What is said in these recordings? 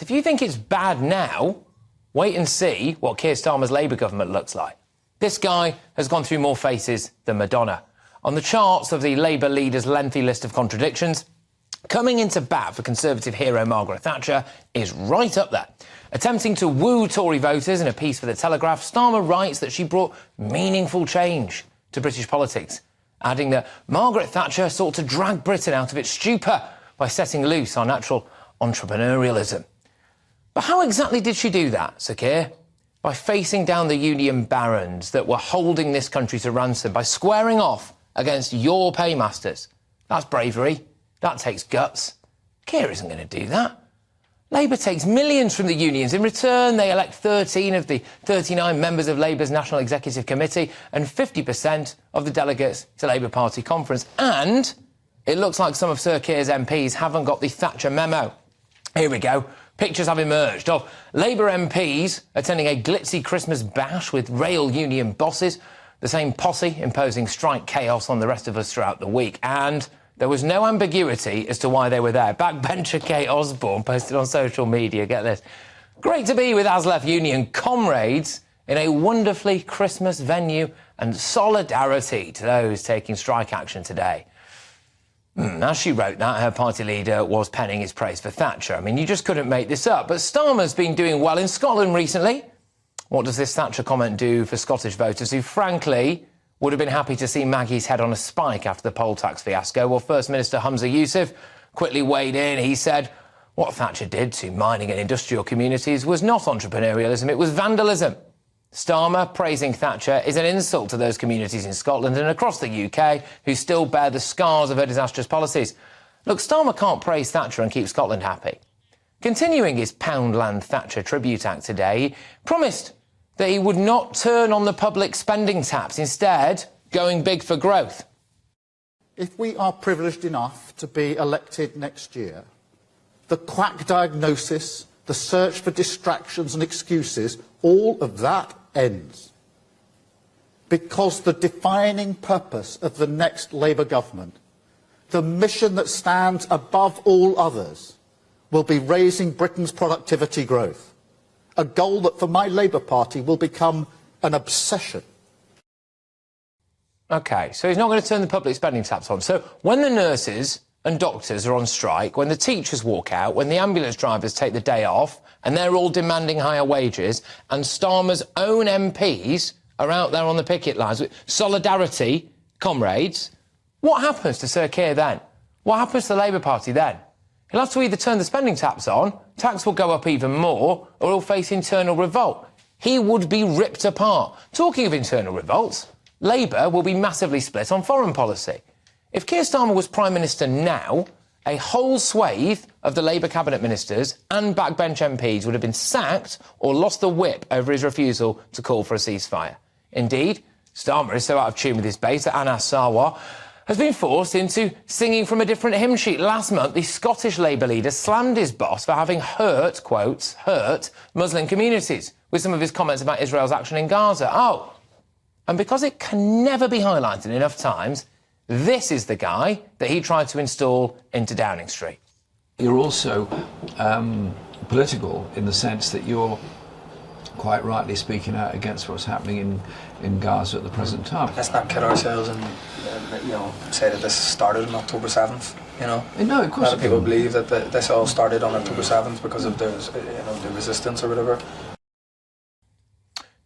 If you think it's bad now, wait and see what Keir Starmer's Labour government looks like. This guy has gone through more faces than Madonna. On the charts of the Labour leader's lengthy list of contradictions, coming into bat for Conservative hero Margaret Thatcher is right up there. Attempting to woo Tory voters in a piece for The Telegraph, Starmer writes that she brought meaningful change to British politics, adding that Margaret Thatcher sought to drag Britain out of its stupor by setting loose our natural entrepreneurialism. But how exactly did she do that, Sir Keir? By facing down the union barons that were holding this country to ransom, by squaring off against your paymasters. That's bravery. That takes guts. Keir isn't going to do that. Labour takes millions from the unions. In return, they elect 13 of the 39 members of Labour's National Executive Committee and 50% of the delegates to Labour Party conference. And it looks like some of Sir Keir's MPs haven't got the Thatcher memo. Here we go. Pictures have emerged of Labour MPs attending a glitzy Christmas bash with rail union bosses, the same posse imposing strike chaos on the rest of us throughout the week. And there was no ambiguity as to why they were there. Backbencher Kate Osborne posted on social media, get this, "Great to be with ASLEF union comrades in a wonderfully Christmas venue and solidarity to those taking strike action today." As she wrote that, her party leader was penning his praise for Thatcher. I mean, you just couldn't make this up. But Starmer's been doing well in Scotland recently. What does this Thatcher comment do for Scottish voters who, frankly, would have been happy to see Maggie's head on a spike after the poll tax fiasco? Well, First Minister Humza Yousaf quickly weighed in. He said what Thatcher did to mining and industrial communities was not entrepreneurialism, it was vandalism. Starmer praising Thatcher is an insult to those communities in Scotland and across the UK who still bear the scars of her disastrous policies. Look, Starmer can't praise Thatcher and keep Scotland happy. Continuing his Poundland Thatcher tribute act today, he promised that he would not turn on the public spending taps, instead going big for growth. If we are privileged enough to be elected next year, the quack diagnosis, the search for distractions and excuses, all of that ends. Because the defining purpose of the next Labour government, the mission that stands above all others, will be raising Britain's productivity growth, a goal that for my Labour Party will become an obsession. OK, so he's not going to turn the public spending taps on. So when the nurses and doctors are on strike, when the teachers walk out, when the ambulance drivers take the day off and they're all demanding higher wages, and Starmer's own MPs are out there on the picket lines with solidarity, comrades, what happens to Sir Keir then? What happens to the Labour Party then? He'll have to either turn the spending taps on, tax will go up even more, or he'll face internal revolt. He would be ripped apart. Talking of internal revolts, Labour will be massively split on foreign policy. If Keir Starmer was Prime Minister now, a whole swathe of the Labour cabinet ministers and backbench MPs would have been sacked or lost the whip over his refusal to call for a ceasefire. Indeed, Starmer is so out of tune with his base that Anas Sarwar has been forced into singing from a different hymn sheet. Last month, the Scottish Labour leader slammed his boss for having hurt, quotes, hurt Muslim communities with some of his comments about Israel's action in Gaza. Oh, and because it can never be highlighted enough times, this is the guy that he tried to install into Downing Street. You're also political in the sense that you're quite rightly speaking out against what's happening in Gaza at the present time. Let's not kid ourselves and say that this started on October 7th. No, of course. A lot of people believe that this all started on October 7th because of the resistance or whatever.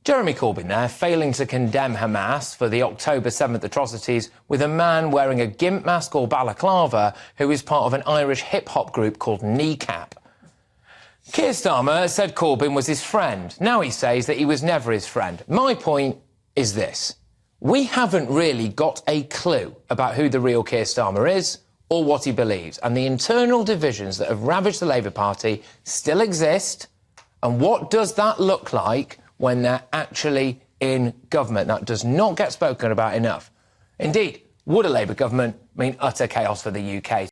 Jeremy Corbyn there, failing to condemn Hamas for the October 7th atrocities with a man wearing a gimp mask or balaclava who is part of an Irish hip-hop group called Kneecap. Keir Starmer said Corbyn was his friend. Now he says that he was never his friend. My point is this. We haven't really got a clue about who the real Keir Starmer is or what he believes, and the internal divisions that have ravaged the Labour Party still exist. And what does that look like when they're actually in government? That does not get spoken about enough. Indeed, would a Labour government mean utter chaos for the UK?